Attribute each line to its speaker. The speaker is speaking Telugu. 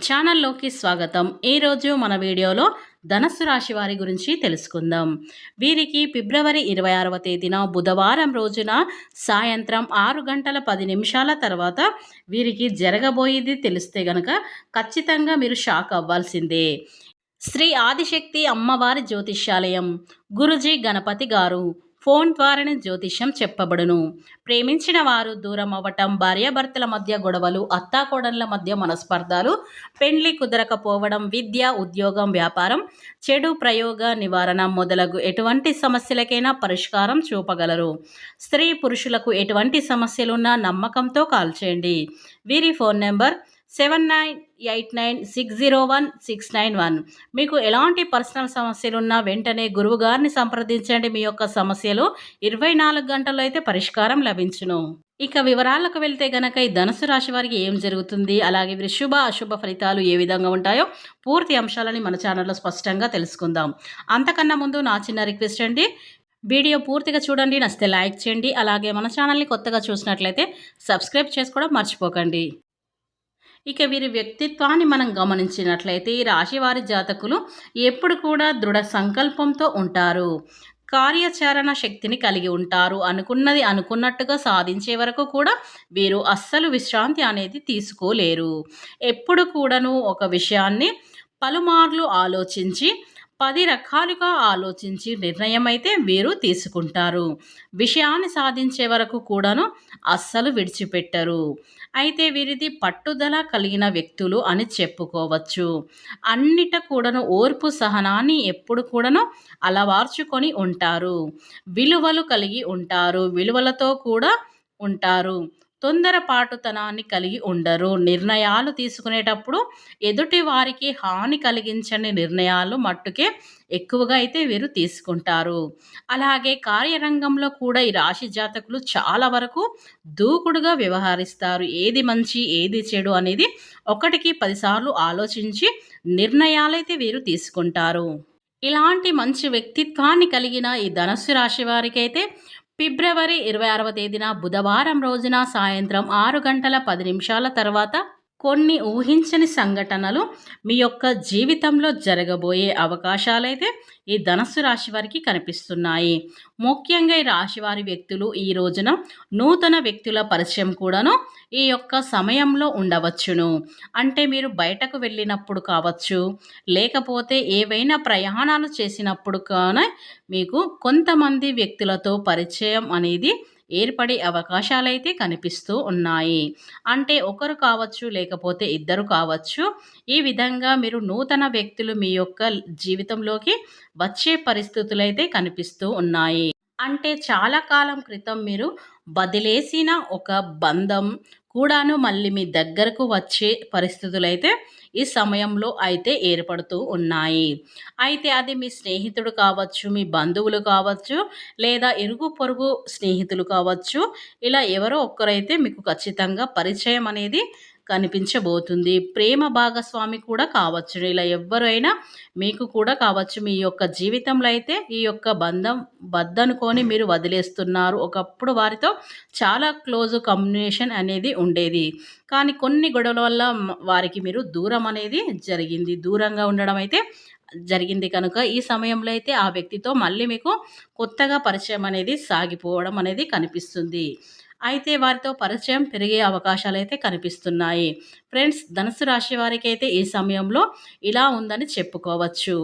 Speaker 1: ఛానల్లోకి స్వాగతం. ఈరోజు మన వీడియోలో ధనస్సు రాశి వారి గురించి తెలుసుకుందాం. వీరికి ఫిబ్రవరి 26వ తేదీన బుధవారం రోజున సాయంత్రం 6 గంటల 10 నిమిషాల తర్వాత వీరికి జరగబోయేది తెలిస్తే గనక ఖచ్చితంగా మీరు షాక్ అవ్వాల్సిందే. శ్రీ ఆదిశక్తి అమ్మవారి జ్యోతిష్యాలయం గురుజీ గణపతి గారు ఫోన్ ద్వారానే జ్యోతిష్యం చెప్పబడును. ప్రేమించిన వారు దూరం అవ్వటం, భార్యాభర్తల మధ్య గొడవలు, అత్తాకోడళ్ల మధ్య మనస్పర్ధాలు, పెండ్లి కుదరకపోవడం, విద్య, ఉద్యోగం, వ్యాపారం, చెడు ప్రయోగ నివారణ మొదలగు ఎటువంటి సమస్యలకైనా పరిష్కారం చూపగలరు. స్త్రీ పురుషులకు ఎటువంటి సమస్యలున్నా నమ్మకంతో కాల్ చేయండి. వీరి ఫోన్ నెంబర్ 7989601691. మీకు ఎలాంటి పర్సనల్ సమస్యలున్నా వెంటనే గురువు గారిని సంప్రదించండి. మీ యొక్క సమస్యలు 24 గంటల్లో అయితే పరిష్కారం లభించును. ఇక వివరాలకు వెళ్తే గనక ఈ ధనుసు రాశి వారికి ఏం జరుగుతుంది, అలాగే వీరి శుభ అశుభ ఫలితాలు ఏ విధంగా ఉంటాయో పూర్తి అంశాలని మన ఛానల్లో స్పష్టంగా తెలుసుకుందాం. అంతకన్నా ముందు నా చిన్న రిక్వెస్ట్ అండి, వీడియో పూర్తిగా చూడండి, నచ్చితే లైక్ చేయండి. అలాగే మన ఛానల్ని కొత్తగా చూసినట్లయితే సబ్స్క్రైబ్ చేసుకోవడం మర్చిపోకండి. ఇక వీరి వ్యక్తిత్వాన్ని మనం గమనించినట్లయితే ఈ రాశివారి జాతకులు ఎప్పుడు కూడా దృఢ సంకల్పంతో ఉంటారు. కార్యాచరణ శక్తిని కలిగి ఉంటారు. అనుకున్నది అనుకున్నట్టుగా సాధించే వరకు కూడా వీరు అస్సలు విశ్రాంతి అనేది తీసుకోలేరు. ఎప్పుడు కూడాను ఒక విషయాన్ని పలుమార్లు ఆలోచించి 10 రకాలుగా ఆలోచించి నిర్ణయం అయితే వీరు తీసుకుంటారు. విషయాన్ని సాధించే వరకు కూడాను అస్సలు విడిచిపెట్టరు. అయితే వీరిది పట్టుదల కలిగిన వ్యక్తులు అని చెప్పుకోవచ్చు. అన్నిట కూడాను ఓర్పు సహనాన్ని ఎప్పుడు కూడాను అలవార్చుకొని ఉంటారు. విలువలు కలిగి ఉంటారు. విలువలతో కూడా ఉంటారు. తొందరపాటుతనాన్ని కలిగి ఉండరు. నిర్ణయాలు తీసుకునేటప్పుడు ఎదుటి వారికి హాని కలిగించని నిర్ణయాలు మట్టుకే ఎక్కువగా అయితే వీరు తీసుకుంటారు. అలాగే కార్యరంగంలో కూడా ఈ రాశి జాతకులు చాలా వరకు దూకుడుగా వ్యవహరిస్తారు. ఏది మంచి ఏది చెడు అనేది 1కి 10 సార్లు ఆలోచించి నిర్ణయాలైతే వీరు తీసుకుంటారు. ఇలాంటి మంచి వ్యక్తిత్వాన్ని కలిగిన ఈ ధనుస్సు రాశి వారికైతే ఫిబ్రవరి 26వ తేదీన బుధవారం రోజున సాయంత్రం 6 గంటల 10 నిమిషాల తర్వాత కొన్ని ఊహించని సంఘటనలు మీ యొక్క జీవితంలో జరగబోయే అవకాశాలైతే ఈ ధనుస్సు రాశి వారికి కనిపిస్తున్నాయి. ముఖ్యంగా ఈ రాశివారి వ్యక్తులు ఈ రోజున నూతన వ్యక్తుల పరిచయం కూడాను ఈ యొక్క సమయంలో ఉండవచ్చును. అంటే మీరు బయటకు వెళ్ళినప్పుడు కావచ్చు, లేకపోతే ఏవైనా ప్రయాణాలు చేసినప్పుడు కానీ మీకు కొంతమంది వ్యక్తులతో పరిచయం అనేది ఏర్పడే అవకాశాలైతే కనిపిస్తూ ఉన్నాయి. అంటే ఒకరు కావచ్చు, లేకపోతే ఇద్దరు కావచ్చు. ఈ విధంగా మీరు నూతన వ్యక్తులు మీ యొక్క జీవితంలోకి వచ్చే పరిస్థితులైతే కనిపిస్తూ ఉన్నాయి. అంటే చాలా కాలం క్రితం మీరు వదిలేసిన ఒక బంధం కూడాను మళ్ళీ మీ దగ్గరకు వచ్చే పరిస్థితులైతే ఈ సమయంలో అయితే ఏర్పడుతూ ఉన్నాయి. అయితే అది మీ స్నేహితుడు కావచ్చు, మీ బంధువులు కావచ్చు, లేదా ఇరుగు పొరుగు స్నేహితులు కావచ్చు. ఇలా ఎవరో ఒక్కరైతే మీకు ఖచ్చితంగా పరిచయం అనేది కనిపించబోతుంది. ప్రేమ భాగస్వామి కూడా కావచ్చు. ఇలా ఎవరైనా మీకు కూడా కావచ్చు. మీ యొక్క జీవితంలో అయితే ఈ యొక్క బంధం వద్దనుకొని మీరు వదిలేస్తున్నారు. ఒకప్పుడు వారితో చాలా క్లోజ్ కమ్యూనికేషన్ అనేది ఉండేది. కానీ కొన్ని గొడవల వల్ల వారికి మీరు దూరం అనేది జరిగింది. దూరంగా ఉండడం అయితే జరిగింది కనుక ఈ సమయంలో అయితే ఆ వ్యక్తితో మళ్ళీ మీకు కొత్తగా పరిచయం అనేది సాగిపోవడం అనేది కనిపిస్తుంది. అయితే వారితో పరిచయం పెరిగే అవకాశాలైతే కనిపిస్తున్నాయి. ఫ్రెండ్స్, ధనుసు రాశి వారికి అయితే ఈ సమయంలో ఇలా ఉందని చెప్పుకోవచ్చు.